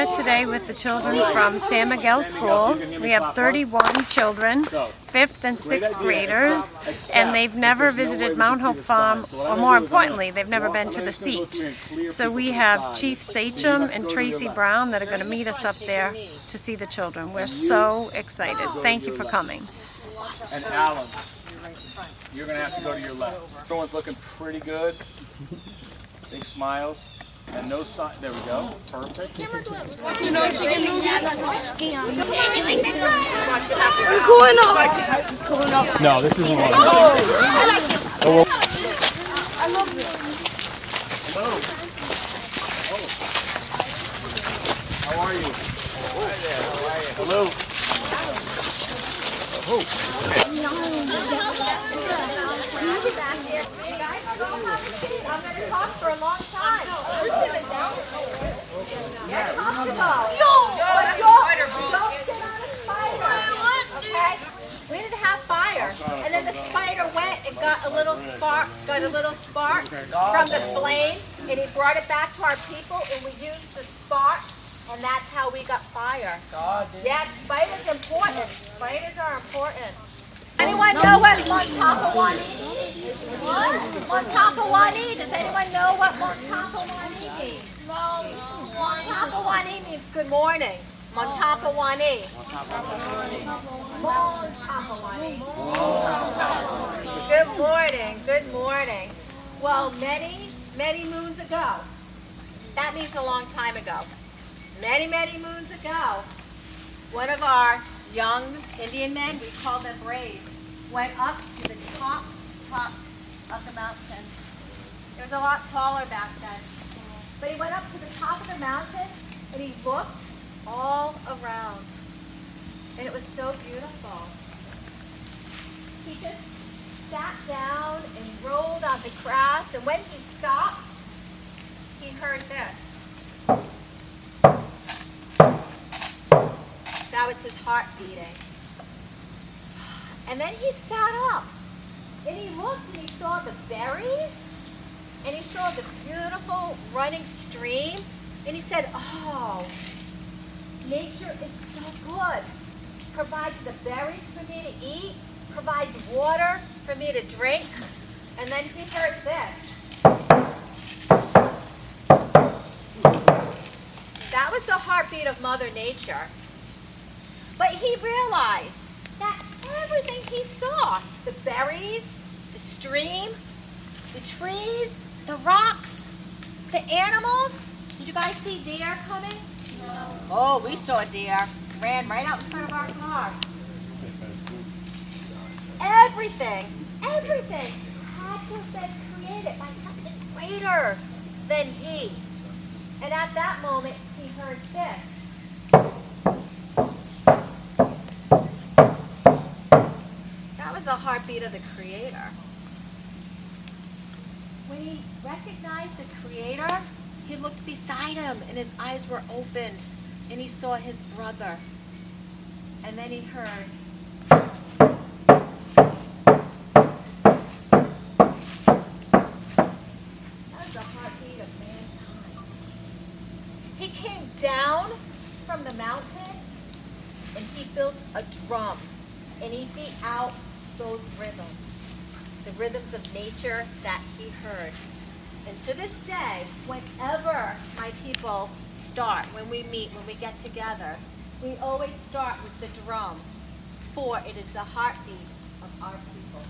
here today with the children from San Miguel School. We have 31 children, 5th and 6th graders, and they've never visited Mount Hope Farm, or more importantly, they've never been to the seat. So we have Chief Sachem and Tracy Brown that are going to meet us up there to see the children. We're so excited. Thank you for coming. And Alan, you're going to have to go to your left. Everyone's looking pretty good. Big smiles. And no sign. There we go. Perfect. I'm going up. No, this isn't one. I like it. I love it. Hello. How are you? Hi there. How are you? Hello. Oh. I'm going to talk for a long time. Let's talk about. Don't sit on a spider. Okay? We didn't have fire. And then the spider went and got a little spark from the flame, and he brought it back to our people, and we used the spark, and that's how we got fire. Yeah, spiders important. Spiders are important. Anyone know what Montapawani means? What? Montapawani? Does anyone know what Montapawani means? Montapawani means good morning. Montapawani. Montapawani. Good morning. Good morning. Well, many moons ago, that means a long time ago. Many moons ago, one of our young Indian men, we call them braves, went up to the top of the mountain. It was a lot taller back then. But he went up to the top of the mountain and he looked all around. And it was so beautiful. He just sat down and rolled on the grass, and when he stopped, he heard this. That was his heart beating. And then he sat up and he looked and he saw the berries and he saw the beautiful running stream, and he said, oh, nature is so good. Provides the berries for me to eat, provides water for me to drink. And then he heard this. That was the heartbeat of Mother Nature. But he realized that everything he saw, the berries, the stream, the trees, the rocks, the animals. Did you guys see deer coming? No. Oh, we saw a deer. Ran right out in front of our car. Everything had to have been created by something greater than he. And at that moment, he heard this. The heartbeat of the Creator. When he recognized the Creator, he looked beside him and his eyes were opened and he saw his brother. And then he heard, that's the heartbeat of mankind. He came down from the mountain and he built a drum and he beat out those rhythms, the rhythms of nature that he heard. And to this day, whenever my people start, when we meet, when we get together, we always start with the drum, for it is the heartbeat of our people.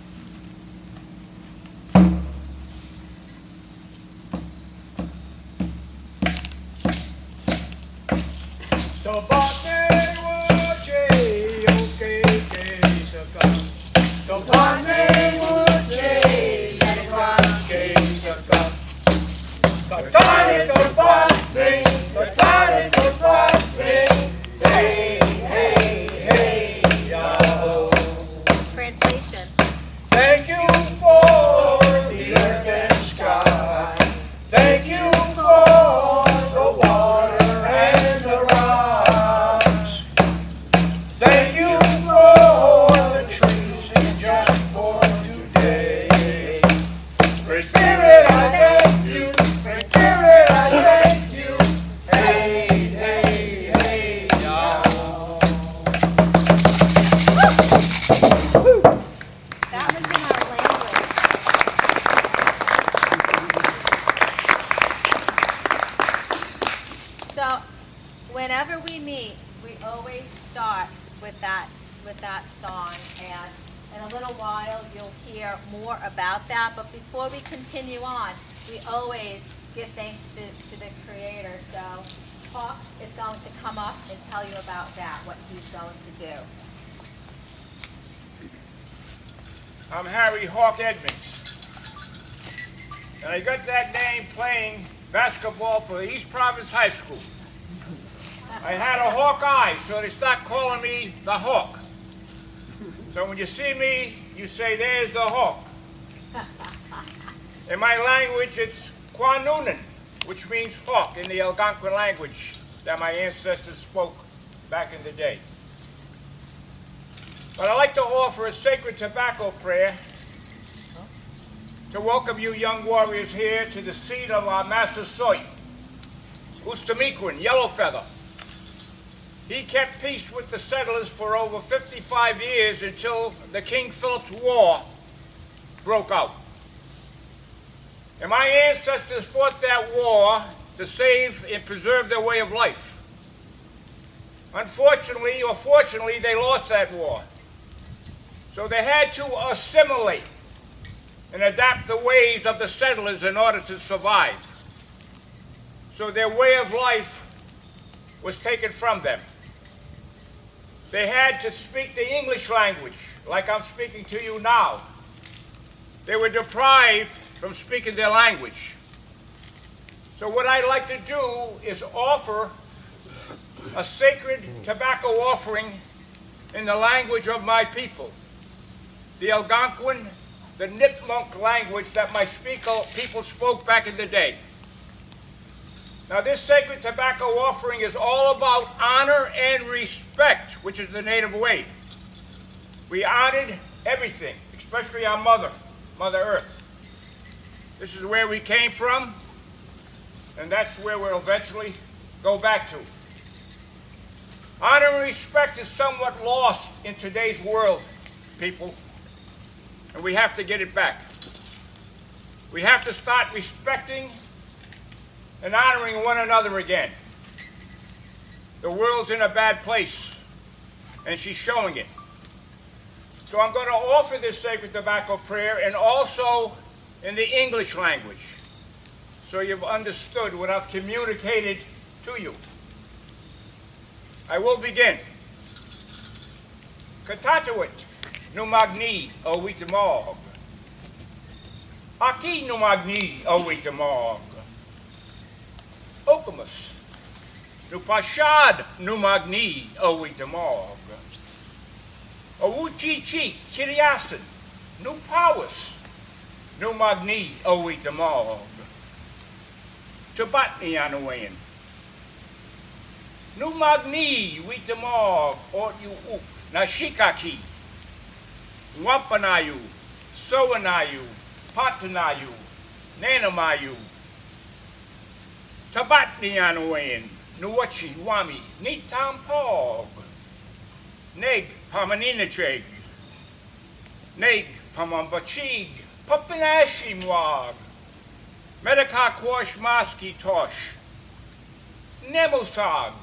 Translation. Thank you for the earth and sky. Thank you for the water and the rocks. Thank you for the trees and just for today. Great Spirit, I thank you. Great Spirit, I thank you. Hey, hey. a little while, you'll hear more about that. But before we continue on, we always give thanks to the Creator. So Hawk is going to come up and tell you about that, what he's going to do. I'm Harry Hawk Edmonds. And I got that name playing basketball for East Providence High School. I had a hawk eye, so they start calling me the Hawk. So when you see me, you say, there's the Hawk. In my language, it's Kwanunan, which means hawk in the Algonquin language that my ancestors spoke back in the day. But I'd like to offer a sacred tobacco prayer to welcome you young warriors here to the seat of our Massasoit, Ustamequin, Yellowfeather. He kept peace with the settlers for over 55 years until the King Philip's War broke out. And my ancestors fought that war to save and preserve their way of life. Unfortunately, or fortunately, they lost that war. So they had to assimilate and adapt the ways of the settlers in order to survive. So their way of life was taken from them. They had to speak the English language, like I'm speaking to you now. They were deprived from speaking their language. So what I'd like to do is offer a sacred tobacco offering in the language of my people, the Algonquin, the Nipmuc language that my people spoke back in the day. Now this sacred tobacco offering is all about honor and respect, which is the native way. We honored everything, especially our Mother Earth. This is where we came from, and that's where we'll eventually go back to. Honor and respect is somewhat lost in today's world, people, and we have to get it back. We have to start respecting and honoring one another again. The world's in a bad place, and she's showing it. So I'm going to offer this sacred tobacco prayer and also in the English language, so you've understood what I've communicated to you. I will begin. Katatuit numagni o witamog. Aki numagni o witamog. Okamus. Nupashad numagni o witamog. Owuchichi chiriasan. Nupawas. Numagni o witamog. Tabatni anawayan. Numagni witamog ot you up. Nashikaki. Wampanayu. Sowanayu. Patanayu. Nanamayu. Tabatni anawayan. Nuwachi wami. Nitam pog. Neg pamaninacheg. Neg pamambachig. Papinashi mwag. Medaka kwash maski tosh. Nemosag.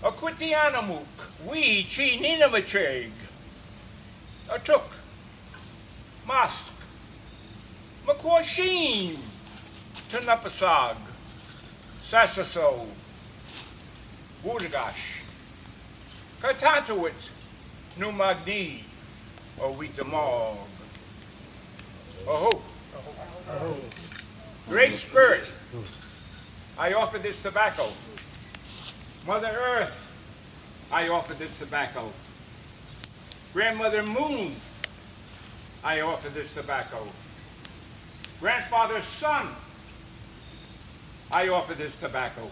Akwitianamuk. We chi ninamacheg. Atuk. Mask. Makwashim. Tanapasag. Sasaso. Wudagash. Katantowit. Numagni. O witamog. Aho. Great Spirit, I offer this tobacco. Mother Earth, I offer this tobacco. Grandmother Moon, I offer this tobacco. Grandfather Sun, I offer this tobacco.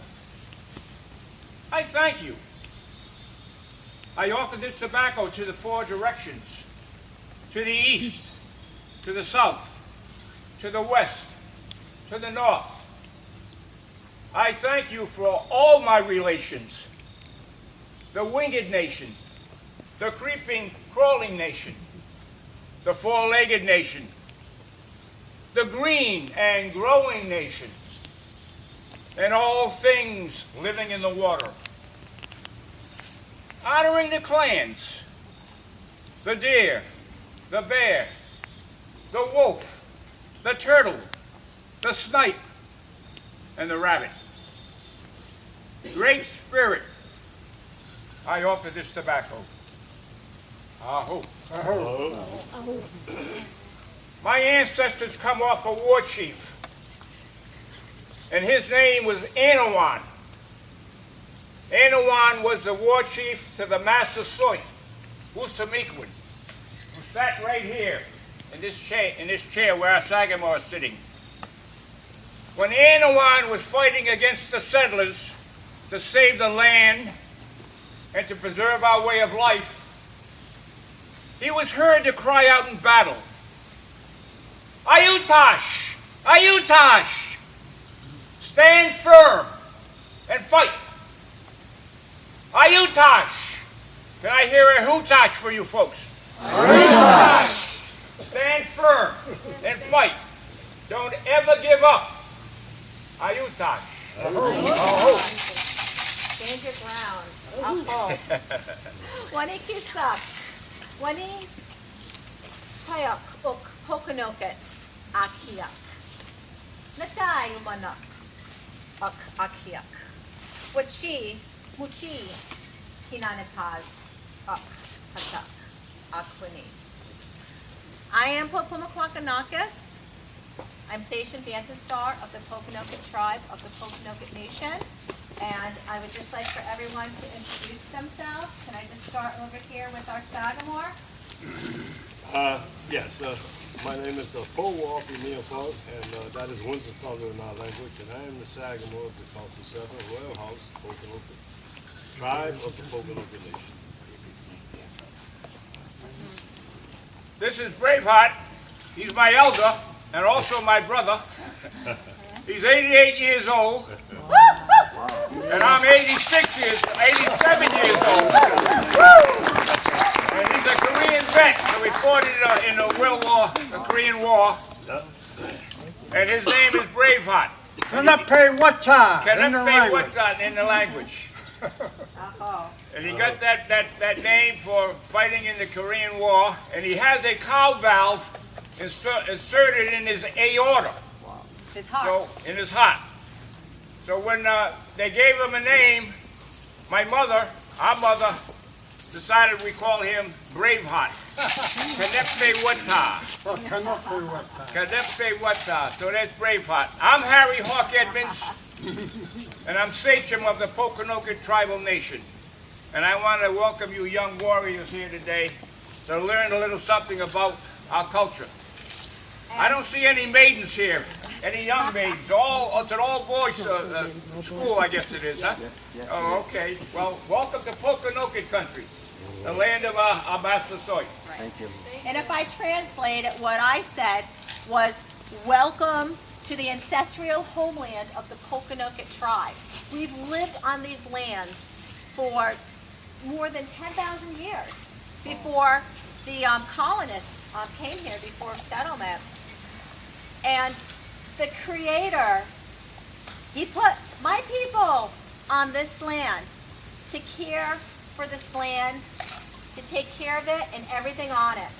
I thank you. I offer this tobacco to the four directions, to the east, to the south, to the west, to the north. I thank you for all my relations, the winged nation, the creeping, crawling nation, the four-legged nation, the green and growing nation, and all things living in the water. Honoring the clans, the deer, the bear, the wolf, the turtle, the snipe, and the rabbit. Great Spirit, I offer this tobacco. Aho. My ancestors come off a war chief, and his name was Anawan. Anawan was the war chief to the Massasoit, Woosamequin, who sat right here in this chair where our Sagamore is sitting. When Anawan was fighting against the settlers to save the land and to preserve our way of life, he was heard to cry out in battle, "Ayutash! Ayutash! Stand firm and fight! Ayutash!" Can I hear a hootash for you folks? Ayutash! Stand firm and fight. Don't ever give up. Ayutash. Stand your ground. Aho. Wani kisak. Wani kayak ok pokanoket akiak. Natay umanak ak akiak. Wachi muchi kinanataz ak hatak akwini. I am Popomaquakanakis. I'm Station Dancing Star of the Pokanoket tribe of the Pokanoket Nation. And I would just like for everyone to introduce themselves. Can I just start over here with our Sagamore? Yes, my name is Powalk Neopart, and that is Windsor Thunder in our language, and I am the Sagamore of the Council 7 Royal House, Pokanoket, tribe of the Pokanoket Nation. This is Braveheart. He's my elder and also my brother. He's 88 years old. And I'm 87 years old. And he's a Korean vet, so we fought in the World War, the Korean War. And his name is Braveheart. Kanape Wata Kanape Wata in the language. And he got that name for fighting in the Korean War. And he has a cow valve inserted in his aorta. His heart. So, in his heart. So when they gave him a name, my mother, our mother, decided we call him Braveheart. Kanepe Wata. Kanepe Wata. So that's Braveheart. I'm Harry Hawk Edmonds, and I'm sachem of the Pokanoket Tribal Nation. And I want to welcome you young warriors here today to learn a little something about our culture. I don't see any maidens here. Any young maidens? It's an all-boys school, I guess it is, huh? Yes. Oh, okay. Well, welcome to Pokanoket country, the land of our Massasoit. Thank you. And if I translate it, what I said was, welcome to the ancestral homeland of the Pokanoket tribe. We've lived on these lands for more than 10,000 years before the colonists came here, before settlement. And the Creator, He put my people on this land to care for this land, to take care of it and everything on it.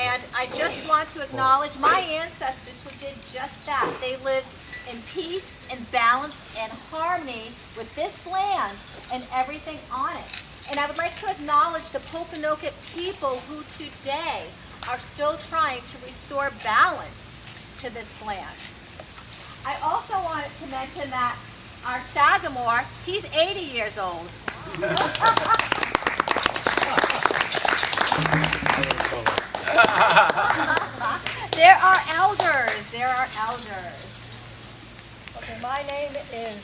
And I just want to acknowledge my ancestors who did just that. They lived in peace and balance and harmony with this land and everything on it. And I would like to acknowledge the Pokanoket people who today are still trying to restore balance to this land. I also wanted to mention that our Sagamore, he's 80 years old. There are elders. Okay, my name is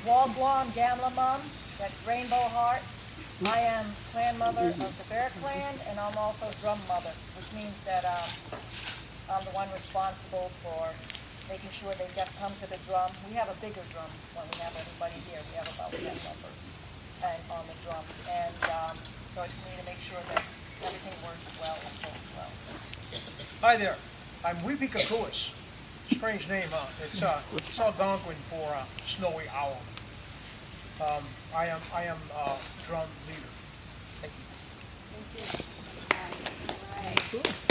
Wagwan Gamlamum, that's Rainbow Heart. I am clan mother of the Bear Clan, and I'm also drum mother, which means that I'm the one responsible for making sure they come to the drum. We have a bigger drum when we have everybody here. We have about 10 members and on the drum. And so it's me to make sure that everything works well and goes well. Hi there, I'm Weepy Kakuas. Strange name, huh? It's Algonquin for snowy owl. I am drum leader. Thank you. Thank you. All right.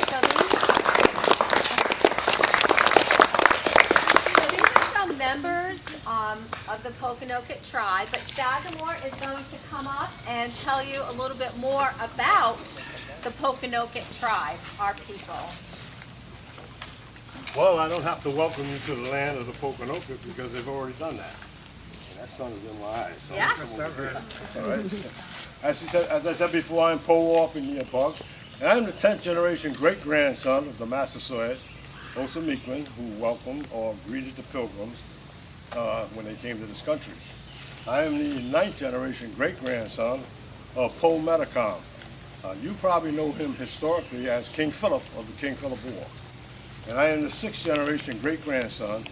the Pokanoket tribe, but Sagamore is going to come up and tell you a little bit more about the Pokanoket tribe, our people. Well, I don't have to welcome you to the land of the Pokanoket because they've already done that. And that sun is in my eyes. So Yes. all right. As I said before, I'm Powwow near Bugs, and I'm the 10th generation great-grandson of the Massasoit Osamiquin who welcomed or greeted the Pilgrims when they came to this country. I am the 9th generation great-grandson of Po Metacom. You probably know him historically as King Philip of the King Philip War. And I am the 6th generation great-grandson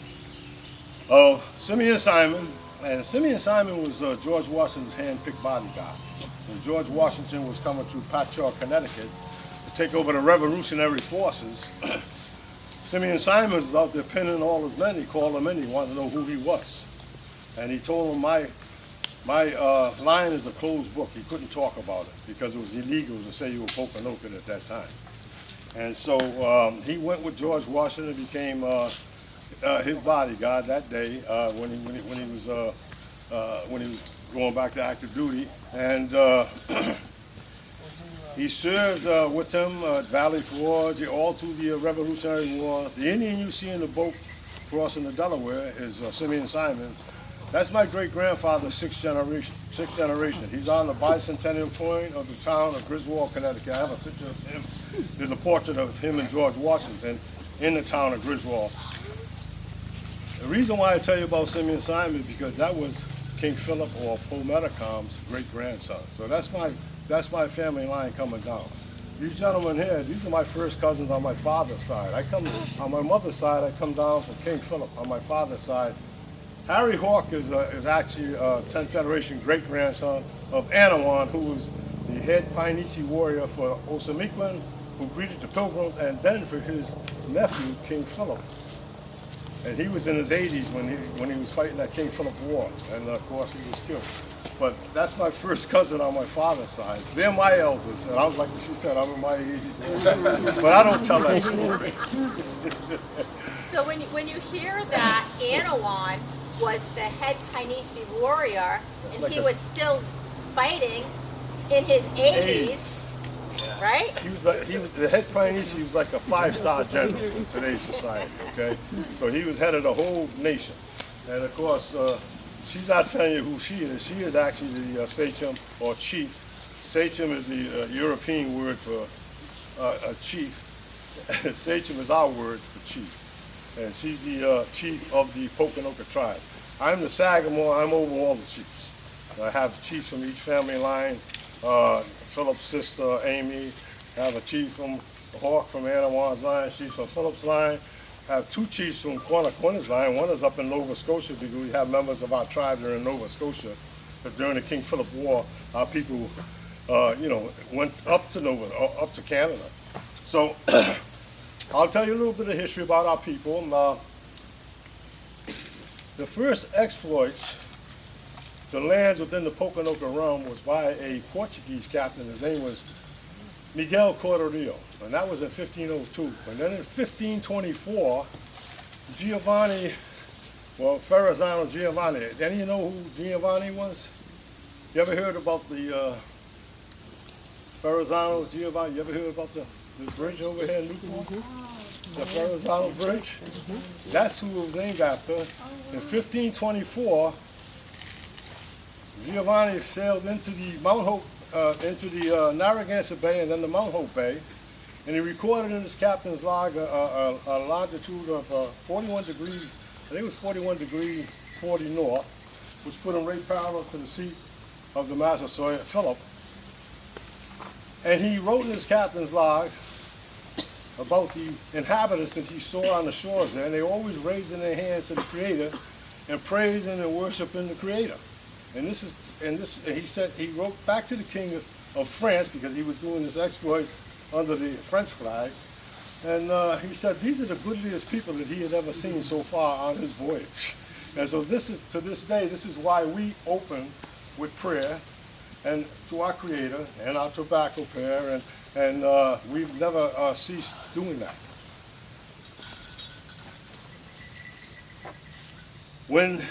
of Simeon Simon. And Simeon Simon was George Washington's hand-picked bodyguard. When George Washington was coming through Patchogue, Connecticut to take over the revolutionary forces, Simeon Simon was out there pinning all his men. He called them in. He wanted to know who he was. And he told them, my line is a closed book. He couldn't talk about it because it was illegal to say you were Pokanoket at that time. And so he went with George Washington, became his bodyguard that day when he was going back to active duty, and he served with him at Valley Forge all through the Revolutionary War. The Indian you see in the boat crossing the Delaware is Simeon Simon. That's my great-grandfather's sixth generation. He's on the bicentennial coin of the town of Griswold, Connecticut. I have a picture of him. There's a portrait of him and George Washington in the town of Griswold. The reason why I tell you about Simeon Simon is because that was King Philip or Po Metacom's great-grandson. So that's my family line coming down. These gentlemen here, these are my first cousins on my father's side. On my mother's side, I come down from King Philip. On my father's side, Harry Hawk is actually a 10th generation great-grandson of Anawan, who was the head Painisi warrior for Osamiquin, who greeted the Pilgrims, and then for his nephew, King Philip. And he was in his 80s when he was fighting that King Philip War, and of course he was killed. But that's my first cousin on my father's side. They're my elders, and I was like she said, I'm in my 80s. But I don't tell that story. So when you hear that Anawan was the head Painisi warrior, and he was still fighting in his 80s, right? He was the head Painisi. He was like a 5-star general in today's society. Okay, so he was head of the whole nation, and of course she's not telling you who she is. She is actually the sachem or chief. Sachem is the European word for a chief. Sachem is our word for chief, and she's the chief of the Pokanoket tribe. I'm the Sagamore. I'm over all the chiefs. I have chiefs from each family line. Philip's sister, Amy. I have a chief from Hawk from Anawan's line. She's from Philip's line. I have 2 chiefs from Quannaquinna's line. One is up in Nova Scotia because we have members of our tribe that are in Nova Scotia. But during the King Philip War, our people, went up to Canada. So I'll tell you a little bit of history about our people. The first exploits to lands within the Pokanoket realm was by a Portuguese captain. His name was Miguel, and that was in 1502. And then in 1524, Ferrazano Giovanni. Any of you know who Giovanni was? You ever heard about the Ferrazano Giovanni? You ever heard about the bridge over here in Newport? The Ferrazano Bridge? That's who it was named after. In 1524, Giovanni sailed into the Mount Hope, into the Narragansett Bay and then the Mount Hope Bay, and he recorded in his captain's log a longitude of 41 degrees, I think it was 41 degree 40 north, which put him right parallel to the seat of the Massasoit Philip. And he wrote in his captain's log about the inhabitants that he saw on the shores there, and they always raising their hands to the Creator and praising and worshiping the Creator. And he said he wrote back to the King of France because he was doing this exploit under the French flag, and he said these are the goodliest people that he had ever seen so far on his voyage. And so to this day, this is why we open with prayer and to our Creator and our tobacco prayer, and we've never ceased doing that. When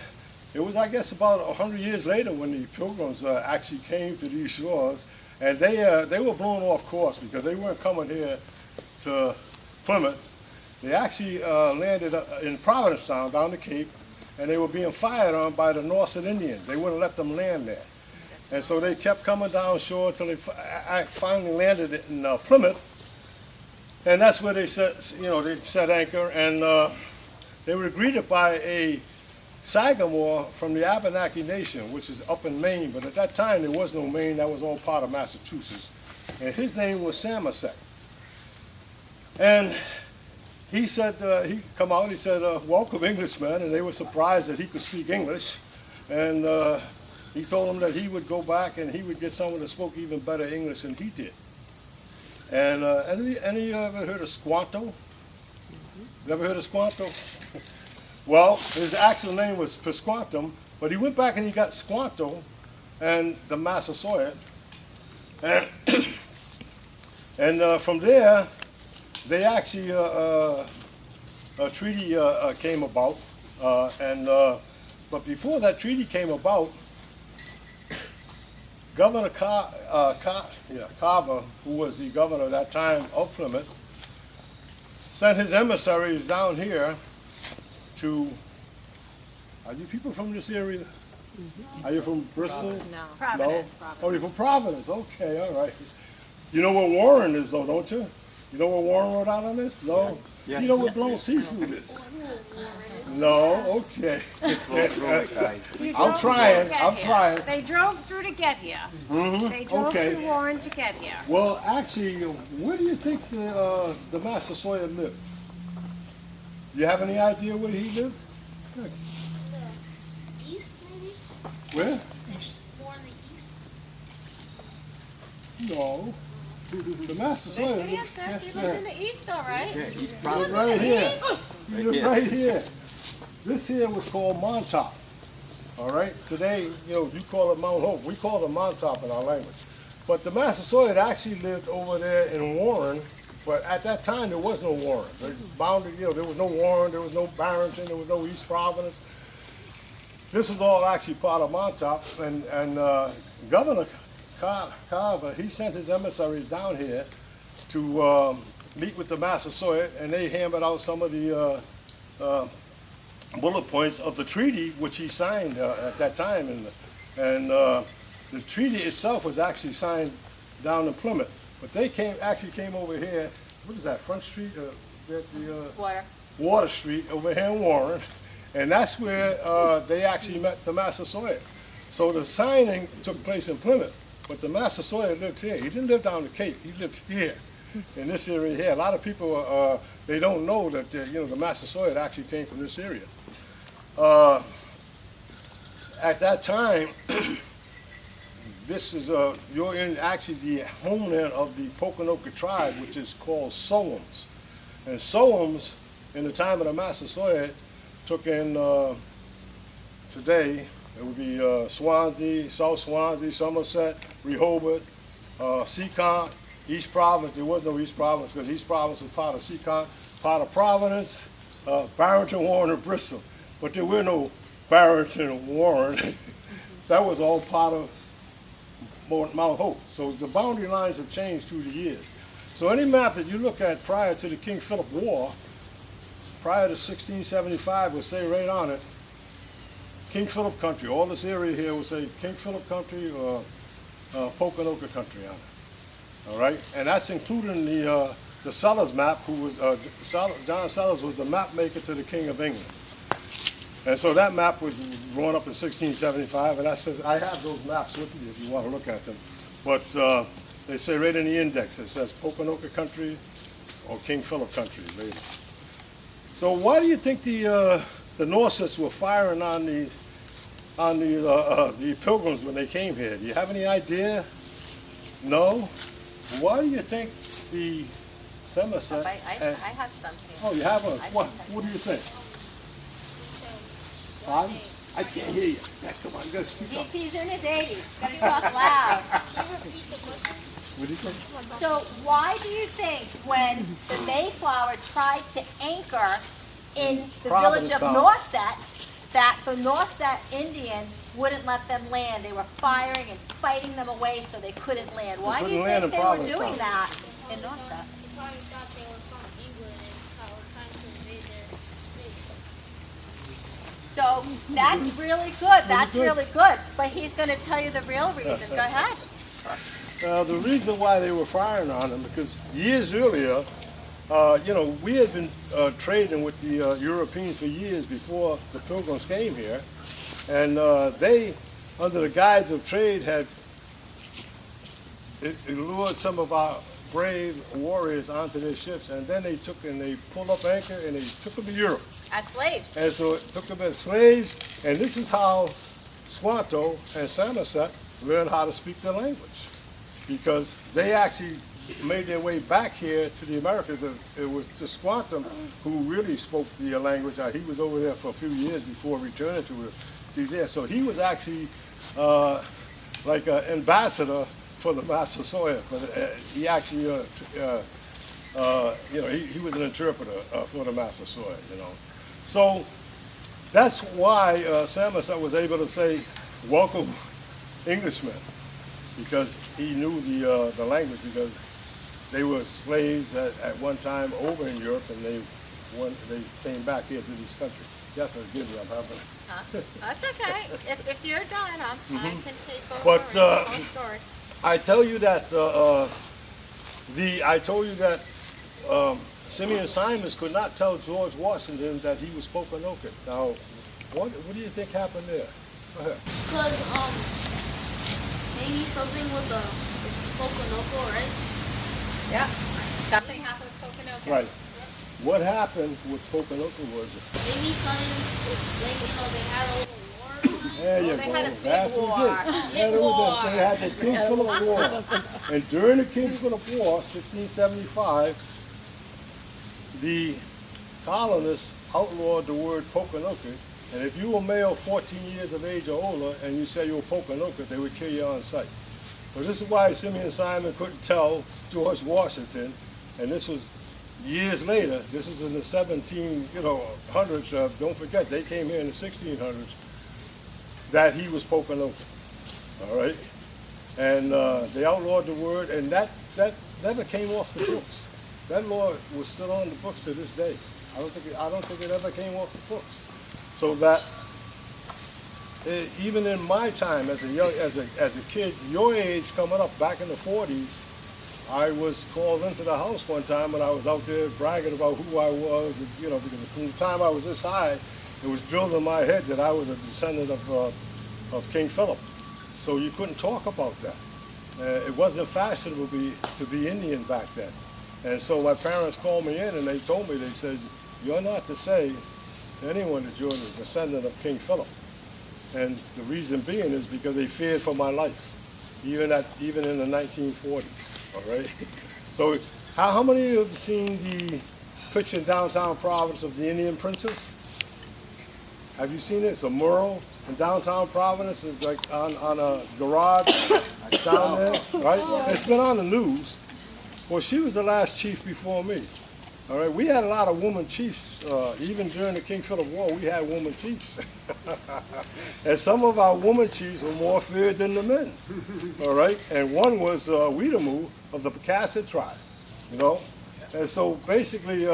It was, I guess, about 100 years later when the Pilgrims actually came to these shores, and they were blown off course because they weren't coming here to Plymouth. They actually landed in Provincetown down the Cape, and they were being fired on by the Nauset Indians. They wouldn't let them land there. And so they kept coming down shore until they finally landed in Plymouth. And that's where they set, they set anchor, and they were greeted by a Sagamore from the Abenaki Nation, which is up in Maine. But at that time, there was no Maine. That was all part of Massachusetts. And his name was Samoset. And he said, he come out, he said, welcome Englishmen, and they were surprised that he could speak English. And he told them that he would go back and he would get someone that spoke even better English than he did. And any ever heard of Squanto? You ever heard of Squanto? Well, his actual name was Pisquantum, but he went back and he got Squanto and the Massasoit. And from there, they actually, a treaty came about. But before that treaty came about, Governor Carver, who was the governor at that time of Plymouth, sent his emissaries down here to, are you people from this area? Are you from Bristol? No. Providence. No? Oh, you're from Providence. Okay, all right. You know where Warren is, though, don't you? You know where Warren, Rhode Island is? No? Yes. You know where Blown Seafood is? No? Okay. I'm trying. They drove through to get here. They drove Okay. through Warren to get here. Well, actually, where do you think the Massasoit lived? Do you have any idea where he lived? East, maybe? Where? More in the east? No. The Massasoit Good lived, answer. He lived in the east, all right. Yeah, he's lived probably right here. He lived here. right here. This here was called Montauk. All right? Today, you call it Mount Hope. We call it Montauk in our language. But the Massasoit actually lived over there in Warren. But at that time, there was no Warren. There was no Warren, there was no Barrington, there was no East Providence. This was all actually part of Montauk, and Governor Carver, he sent his emissaries down here to meet with the Massasoit, and they hammered out some of the bullet points of the treaty, which he signed at that time. And the treaty itself was actually signed down in Plymouth. But they actually came over here, what is that, Front Street? Water Street, over here in Warren. And that's where they actually met the Massasoit. So the signing took place in Plymouth, but the Massasoit lived here. He didn't live down the Cape, he lived here, in this area here. A lot of people, they don't know that, the Massasoit actually came from this area. At that time, this is, you're in actually the homeland of the Pokanoket tribe, which is called Soams. And Soams, in the time of the Massasoit, took in, today, it would be Swansea, South Swansea, Somerset, Rehoboth, Seacon, East Providence. There was no East Providence because East Providence was part of Seacon, part of Providence, Barrington, Warren, and Bristol. But there were no Barrington and Warren. That was all part of Mount Hope. So the boundary lines have changed through the years. So any map that you look at prior to the King Philip War, prior to 1675, will say right on it, King Philip Country. All this area here will say King Philip Country or Pokanoket Country on it. All right, and that's included in the Sellers map, who was John Sellers was the map maker to the King of England. And so that map was drawn up in 1675, and I have those maps with me if you want to look at them. But they say right in the index, it says Pokanoket Country or King Philip Country. So why do you think the Norsets were firing on the Pilgrims when they came here? Do you have any idea? No? Why do you think the Samoset... I have something. Oh, you have a... What do you think? Pardon? I can't hear you. Yeah, come on, you gotta speak up. He's in his 80s. Gotta talk loud. What do you think? So why do you think when the Mayflower tried to anchor in the village of Provincetown. Norset, that the Norset Indians wouldn't let them land. They were firing and fighting them away so they couldn't land. Why do you couldn't land think in they were Providence, doing huh? that in Norset? They probably thought they were from England and were trying to invade their space. So that's really good. That's really good. But he's going to tell you the real reason. Go ahead. The reason why they were firing on them, because years earlier, we had been trading with the Europeans for years before the Pilgrims came here, and they, under the guise of trade, had lured some of our brave warriors onto their ships, and then they pulled up anchor and they took them to Europe. As slaves. And so it took them as slaves, and this is how Squanto and Samoset learned how to speak the language, because they actually made their way back here to the Americas. It was the Squantum who really spoke the language. He was over there for a few years before returning to these areas. So he was actually like an ambassador for the Massasoit, but he actually, he was an interpreter for the Massasoit, So that's why Samoset was able to say, "Welcome, Englishmen," because he knew the language, because they were slaves at one time over in Europe, and they came back here to this country. Yes, forgive me, I'm having. That's okay. If you're done, I can take over But, and tell the story. I tell you that Simeon Simons could not tell George Washington that he was Pokanoket. Now, what do you think happened there? Go ahead. Because, maybe something with the Poconoco, right? Yeah. Something happened with Poconoco. Right. What happened with Pokanoket was, Maybe something, like, they had a little war or something. there you They go. had a big That's what war. it did. They had the King Philip War. And during the King Philip War, 1675, the colonists outlawed the word Pokanoket. And if you were male 14 years of age or older and you say you were Pokanoket, they would kill you on sight. So this is why Simeon Simon couldn't tell George Washington, and this was years later. This was in the 1700s. Don't forget, they came here in the 1600s. That he was Pokanoket. All right, and they outlawed the word, and that never came off the books. That law was still on the books to this day. I don't think it ever came off the books. So that even in my time as a kid, your age coming up back in the 40s, I was called into the house one time when I was out there bragging about who I was, because from the time I was this high, it was drilled in my head that I was a descendant of King Philip. So you couldn't talk about that. It wasn't fashionable to be Indian back then. And so my parents called me in and they told me, they said, "You're not to say to anyone that you're the descendant of King Philip." And the reason being is because they feared for my life, even in the 1940s. All right. So how many of you have seen the picture in downtown Providence of the Indian Princess? Have you seen it? It's a mural in downtown Providence. It's like on a garage down there, right? It's been on the news. Well, she was the last chief before me. All right, we had a lot of woman chiefs. Even during the King Philip War, we had woman chiefs. And some of our woman chiefs were more feared than the men. All right, and one was Weetamoo of the Pecasset tribe, And so basically,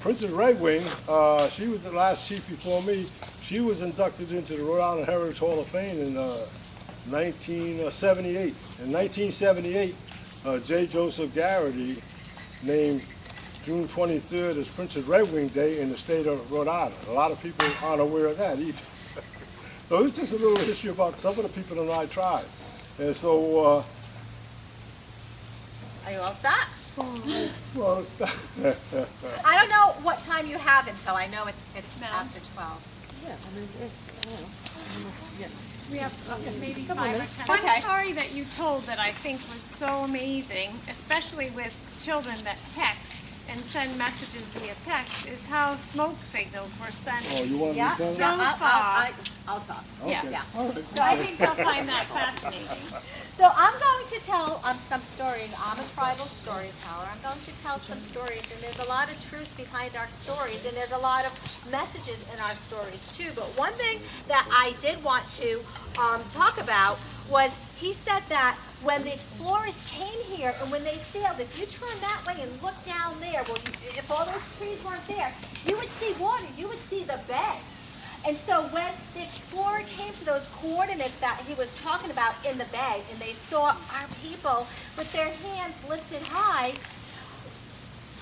Princess Redwing, she was the last chief before me. She was inducted into the Rhode Island Heritage Hall of Fame in 1978. In 1978, J. Joseph Garrity named June 23rd as Princess Redwing Day in the state of Rhode Island. A lot of people aren't aware of that either. So it's just a little history about some of the people in my tribe. And so... Are you all set? well, I don't know what time you have until. I know it's after 12. We have maybe 5 or 10. One story that you told that I think was so amazing, especially with children that text and send messages via text, is how smoke signals were sent. oh, you want me to tell So them? far. I'll talk. Yeah. Okay. Yeah. All right. So I think they'll find that fascinating. So I'm going to tell some stories. I'm a tribal storyteller. I'm going to tell some stories, and there's a lot of truth behind our stories, and there's a lot of messages in our stories too. But one thing that I did want to talk about was he said that when the explorers came here and when they sailed, if you turn that way and look down there, well, if all those trees weren't there, you would see water. You would see the bay. And so when the explorer came to those coordinates that he was talking about in the bay, and they saw our people with their hands lifted high,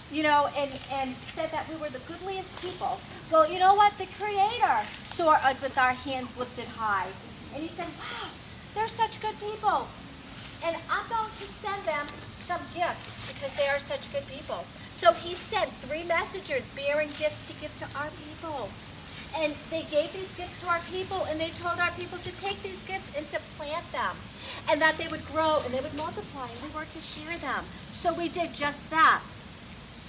you know, and said that we were the goodliest people. Well, you know what? The Creator saw us with our hands lifted high. And he said, wow, they're such good people. And I'm going to send them some gifts because they are such good people. So he sent 3 messengers bearing gifts to give to our people. And they gave these gifts to our people, and they told our people to take these gifts and to plant them, and that they would grow and they would multiply, and we were to share them. So we did just that.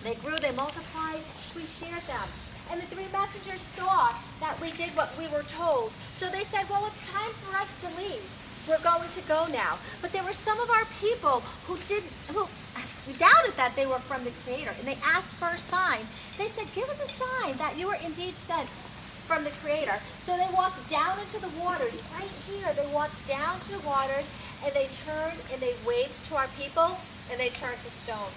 They grew, they multiplied, we shared them. And the 3 messengers saw that we did what we were told. So they said, well, it's time for us to leave. We're going to go now. But there were some of our people who doubted that they were from the Creator, and they asked for a sign. They said, give us a sign that you were indeed sent from the Creator. So they walked down into the waters. Right here, they walked down to the waters, and they turned and they waved to our people, and they turned to stone.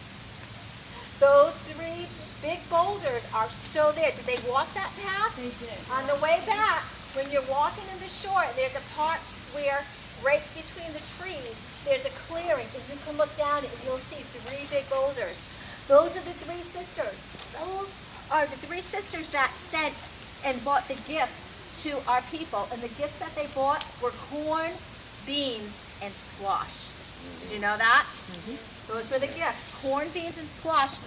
Those 3 big boulders are still there. Did they walk that path? They did. On the way back, when you're walking in the shore, there's a part where right between the trees, there's a clearing, and you can look down and you'll see 3 big boulders. Those are the 3 sisters. Those are the 3 sisters that sent and bought the gifts to our people. And the gifts that they bought were corn, beans, and squash. Did you know that? Mm-hmm. Those were the gifts. Corn, beans, and squash.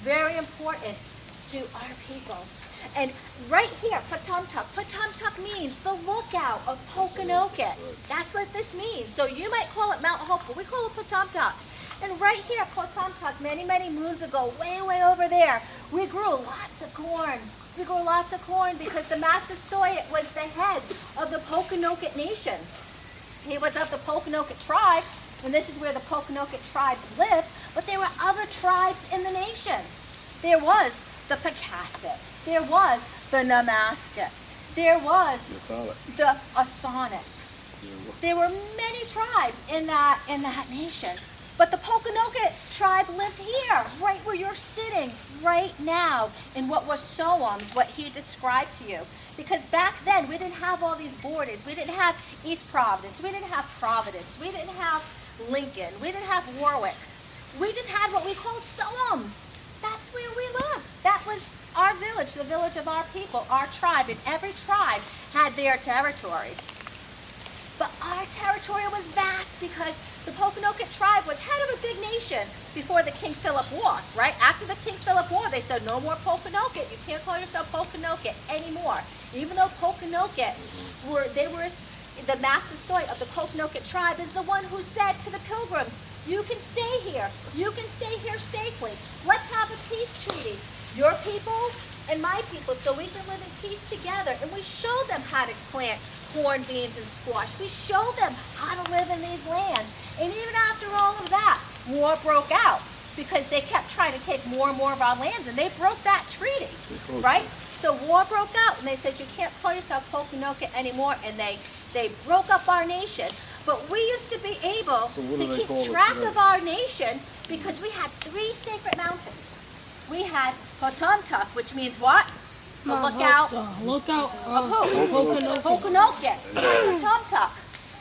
Very important to our people. And right here, Patumtuk. Patumtuk means the lookout of Pokanoket. That's what this means. So you might call it Mount Hope, but we call it Patumtuk. And right here, Patumtuk, many, many moons ago, way, way over there, we grew lots of corn. We grew lots of corn because the Massasoit was the head of the Pokanoket Nation. He was of the Pokanoket tribe, and this is where the Pokanoket tribes lived, but there were other tribes in the nation. There was the Pecasset. There was the Namaskit. There was the Asonic. There were many tribes in that nation. But the Pokanoket tribe lived here, right where you're sitting right now, in what was Soams, what he described to you. Because back then, we didn't have all these borders. We didn't have East Providence. We didn't have Providence. We didn't have Lincoln. We didn't have Warwick. We just had what we called Soams. That's where we lived. That was our village, the village of our people, our tribe. And every tribe had their territory. But our territory was vast because the Pokanoket tribe was head of a big nation before the King Philip War, right? After the King Philip War, they said, no more Pokanoket. You can't call yourself Pokanoket anymore. Even though Pokanoket were the Massasoit of the Pokanoket tribe is the one who said to the pilgrims, you can stay here. You can stay here safely. Let's have a peace treaty. Your people and my people, so we can live in peace together. And we showed them how to plant corn, beans, and squash. We showed them how to live in these lands. And even after all of that, war broke out because they kept trying to take more and more of our lands, and they broke that treaty, right? So war broke out, and they said, you can't call yourself Pokanoket anymore, and they broke up our nation. But we used to be able to keep track of our nation because we had 3 sacred mountains. We had Patumtuk, which means what? The lookout. Lookout. Of who? Pokanoket. Patumtuk.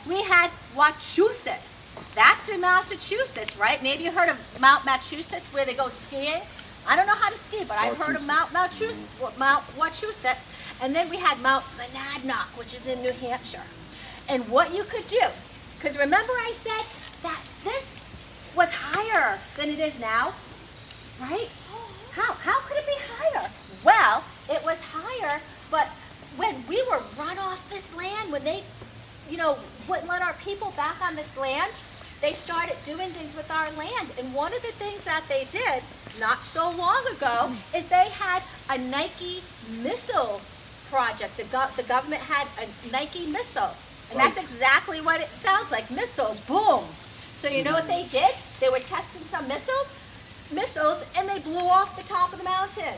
We had Wachusett. That's in Massachusetts, right? Maybe you heard of Mount Massachusetts where they go skiing. I don't know how to ski, but I've heard of Mount Wachusett. And then we had Mount Monadnock, which is in New Hampshire. And what you could do, because remember I said that this was higher than it is now, right? How could it be higher? Well, it was higher, but when we were run off this land, when they, wouldn't let our people back on this land, they started doing things with our land. And one of the things that they did not so long ago is they had a Nike missile project. The government had a Nike missile. And that's exactly what it sounds like, missiles, boom. So you know what they did? They were testing some missiles, and they blew off the top of the mountain.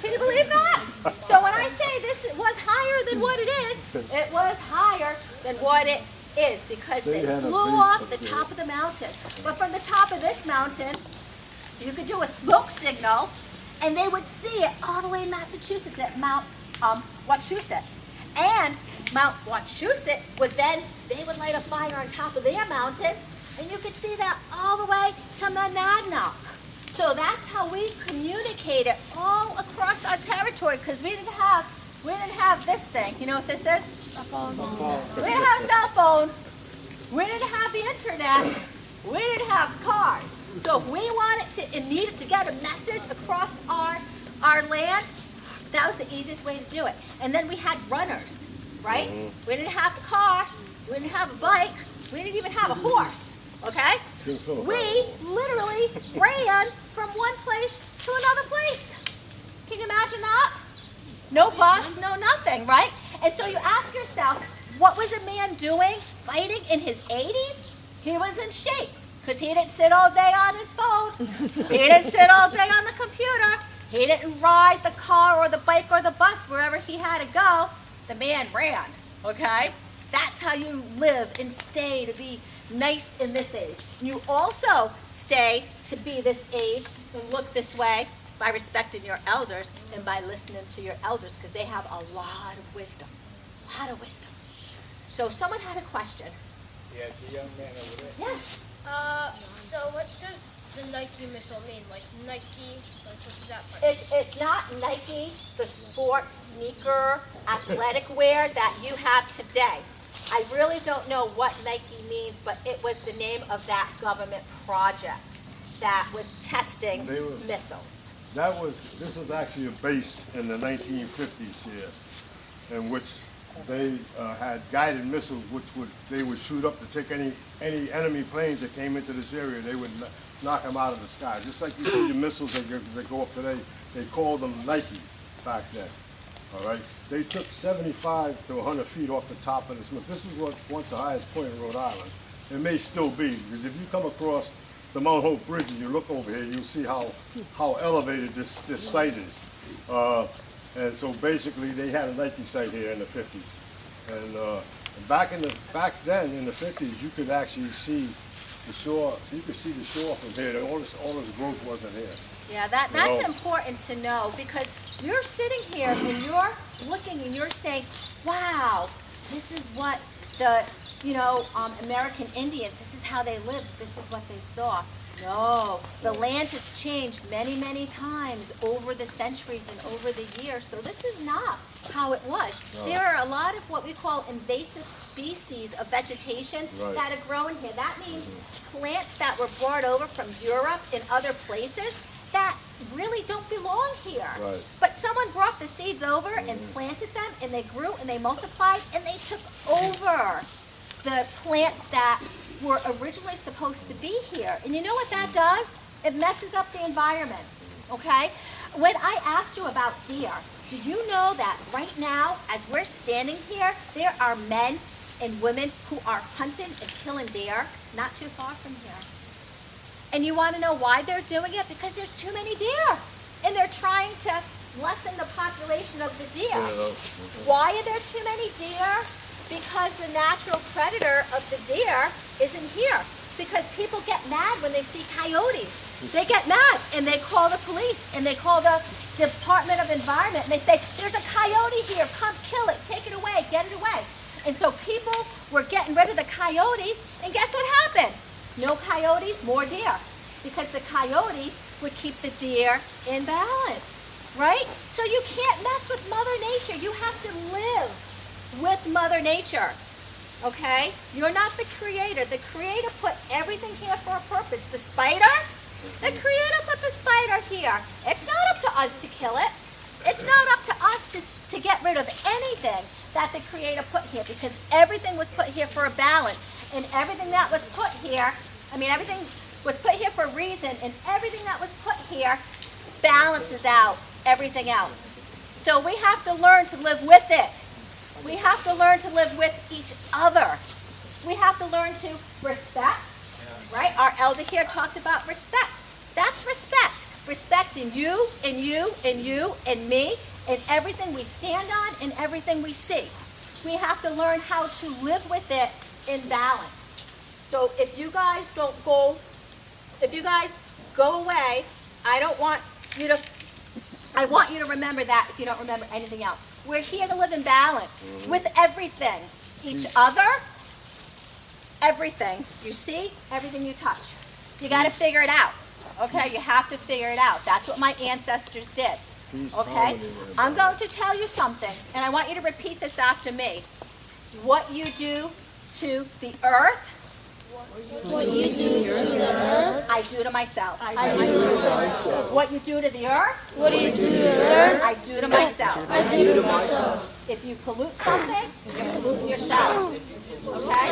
Can you believe that? So when I say this was higher than what it was higher than what it is, because they blew off the top of the mountain. But from the top of this mountain, you could do a smoke signal, and they would see it all the way in Massachusetts at Mount Wachusett. And Mount Wachusett they would light a fire on top of their mountain, and you could see that all the way to Monadnock. So that's how we communicated all across our territory, because we didn't have this thing. You know what this is? A phone. We didn't have a cell phone. We didn't have the internet. We didn't have cars. So if we needed to get a message across our land, that was the easiest way to do it. And then we had runners, right? We didn't have a car. We didn't have a bike. We didn't even have a horse, okay? We literally ran from one place to another place. Can you imagine that? No bus, no nothing, right? And so you ask yourself, what was a man doing fighting in his 80s? He was in shape, because he didn't sit all day on his phone. He didn't sit all day on the computer. He didn't ride the car or the bike or the bus wherever he had to go. The man ran, okay? That's how you live and stay to be nice in this age. You also stay to be this age and look this way by respecting your elders and by listening to your elders, because they have a lot of wisdom. A lot of wisdom. So someone had a question. Yes, a young man over there. Yes. So what does the Nike missile mean? Like Nike, like what's that part? It's not Nike, the sports sneaker athletic wear that you have today. I really don't know what Nike means, but it was the name of that government project that was testing missiles. This was actually a base in the 1950s here, in which they had guided missiles, they would shoot up to take any enemy planes that came into this area. They would knock them out of the sky. Just like you see the missiles that go up today, they called them Nike back then. All right, they took 75 to 100 feet off the top of this. This is once the highest point in Rhode Island. It may still be, because if you come across the Mount Hope Bridge and you look over here, you'll see how elevated this site is. And so basically, they had a Nike site here in the 50s. And back then in the 50s, you could actually see the shore. You could see the shore from here. All this growth wasn't here. Yeah, that's important to know, because you're sitting here and you're looking and you're saying, wow, this is what the American Indians, this is how they lived, this is what they saw. No, the land has changed many, many times over the centuries and over the years, so this is not how it was. No. There are a lot of what we call invasive species of vegetation that are growing here. That means plants that were brought over from Europe and other places that really don't belong here. Right. But someone brought the seeds over and planted them, and they grew and they multiplied, and they took over the plants that were originally supposed to be here. And you know what that does? It messes up the environment, okay? When I asked you about deer, do you know that right now, as we're standing here, there are men and women who are hunting and killing deer not too far from here? And you want to know why they're doing it? Because there's too many deer. And they're trying to lessen the population of the deer. Why are there too many deer? Because the natural predator of the deer isn't here. Because people get mad when they see coyotes. They get mad and they call the police and they call the Department of Environment and they say, there's a coyote here, come kill it, take it away, get it away. And so people were getting rid of the coyotes, and guess what happened? No coyotes, more deer. Because the coyotes would keep the deer in balance, right? So you can't mess with Mother Nature. You have to live with Mother Nature, okay? You're not the creator. The creator put everything here for a purpose. The spider, the creator put the spider here. It's not up to us to kill it. It's not up to us to get rid of anything that the creator put here, because everything was put here for a balance. And everything that was put here, everything was put here for a reason, and everything that was put here balances out everything else. So we have to learn to live with it. We have to learn to live with each other. We have to learn to respect, right? Our elder here talked about respect. That's respect. Respect in you, in you, in you, in me, in everything we stand on, in everything we see. We have to learn how to live with it in balance. So if you guys go away, I want you to remember that if you don't remember anything else. We're here to live in balance with everything. Each other, everything you see, everything you touch. You got to figure it out. Okay, you have to figure it out. That's what my ancestors did. Okay, I'm going to tell you something, and I want you to repeat this after me. What you do to the earth, What you do to the earth, I do to myself. What you do to the earth, what do you do to the earth, I do to myself. I do to myself. If you pollute something, you're polluting yourself. Okay?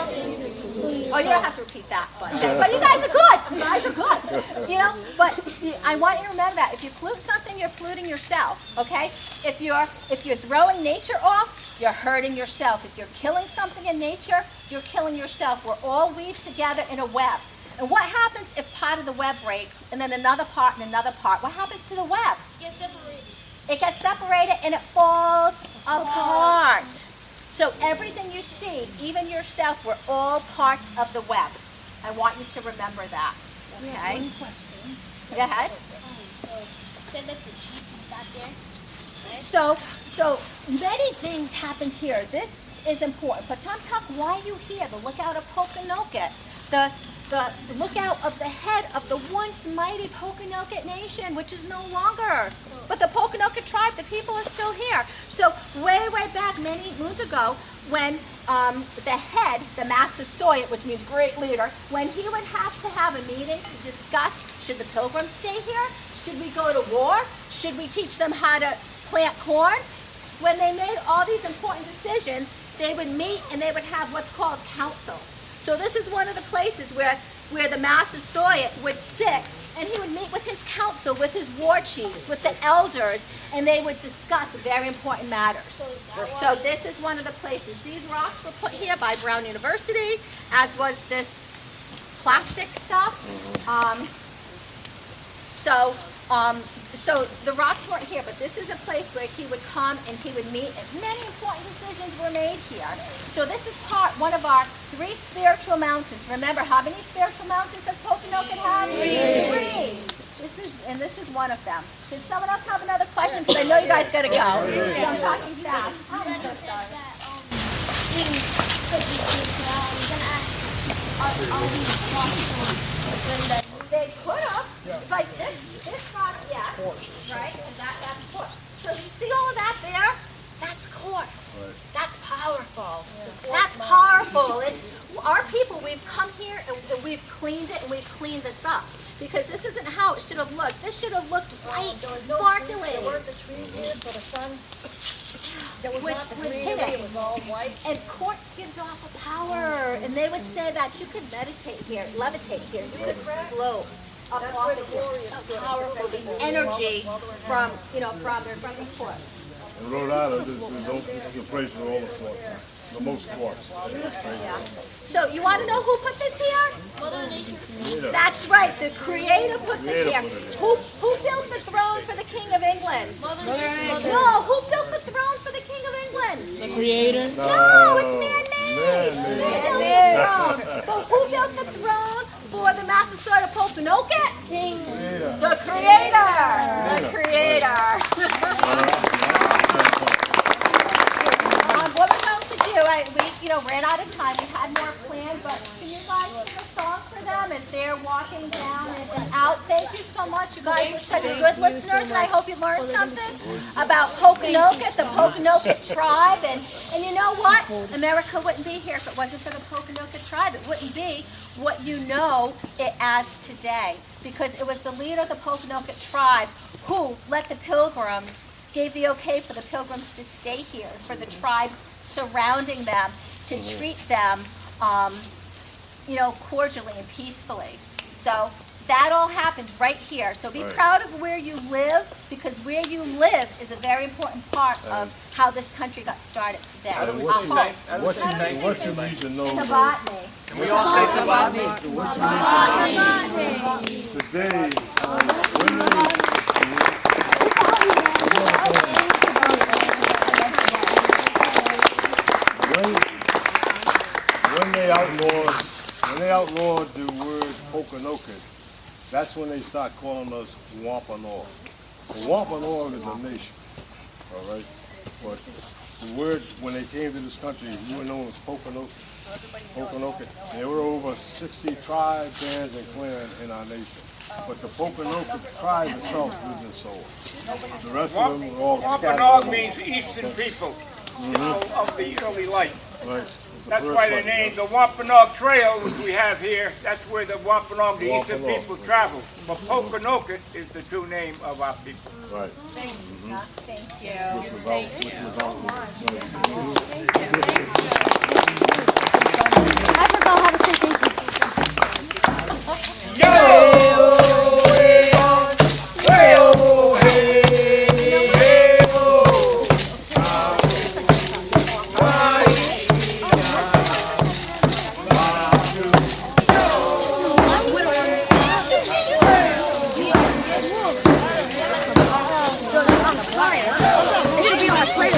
Oh, you don't have to repeat that, but you guys are good. You guys are good. You know, but I want you to remember that if you pollute something, you're polluting yourself. Okay? If you're throwing nature off, you're hurting yourself. If you're killing something in nature, you're killing yourself. We're all weaved together in a web. And what happens if part of the web breaks and then another part and another part? What happens to the web? Get separated. It gets separated and it falls apart. So everything you see, even yourself, we're all parts of the web. I want you to remember that. Okay? Go ahead. So, said that the sheep sat there. So many things happened here. This is important. But Tom Tuck, why are you here? The lookout of Pokanoket. The lookout of the head of the once mighty Pokanoket nation, which is no longer. But the Pokanoket tribe, the people are still here. So way back many moons ago, when the head, the Massasoit, which means great leader, when he would have to have a meeting to discuss, should the pilgrims stay here? Should we go to war? Should we teach them how to plant corn? When they made all these important decisions, they would meet and they would have what's called council. So this is one of the places where the Massasoit would sit and he would meet with his council, with his war chiefs, with the elders, and they would discuss very important matters. So this is one of the places. These rocks were put here by Brown University, as was this plastic stuff. So the rocks weren't here, but this is a place where he would come and he would meet, and many important decisions were made here. So this is one of our 3 spiritual mountains. Remember, how many spiritual mountains does Pokanoket have? 3. This is one of them. Did someone else have another question? Because I know you guys got to go. I'm talking fast. I'm so sorry. They could have, like this rock, yes, right? And that's quartz. So you see all of that there? That's quartz. That's powerful. That's powerful. It's our people. We've come here and we've cleaned it and we've cleaned this up because this isn't how it should have looked. This should have looked white, sparkling. There weren't the trees here, so the sun. There was not the green, it was all white. And quartz gives off a power, and they would say that you could meditate here, levitate here, you could float up off of here. So powerful, the energy from the quartz. In Rhode Island, this is the place for all the quartz. The most quartz. So you want to know who put this here? Mother Nature. That's right, the Creator put this here. Who built the throne for the King of England? Mother Nature. No, who built the throne for the King of England? The Creator? No, it's man-made. Man-made throne. But who built the throne for the Massasoit of Pokanoket? The Creator. The Creator. What we're going to do, we ran out of time. We had more planned, but can you guys sing a song for them as they're walking down and out? Thank you so much. You guys were such good listeners, and I hope you learned something about Pokanoket, the Pokanoket tribe. And you know what? America wouldn't be here if it wasn't for the Pokanoket tribe. It wouldn't be what you know it as today, because it was the leader of the Pokanoket tribe who let the pilgrims, gave the okay for the pilgrims to stay here, for the tribes surrounding them to treat them, cordially and peacefully. So That all happened right here. So be proud of where you live, because where you live is a very important part of how this country got started today. How do we Our say home. thank? How do we What say thank you? you need to know The is botany. Can we all say Tabani? today, when they outlawed the word Pokanoket, that's when they start calling us Wampanoag. Wampanoag is a nation, all right? But the word, when they came to this country, we were known as Pokanoket. There were over 60 tribes, bands, and clans in our nation. But the Pokanoket tribe itself lived in Seoul. The rest of them were all scattered. Wampanoag means Eastern people, of the early light. Right. That's why the name, the Wampanoag Trail, which we have here, that's where the Wampanoag, the Eastern people, travel. But Pokanoket is the true name of our people. Right. Thank you. I forgot how to say thank you. It should be on a plate.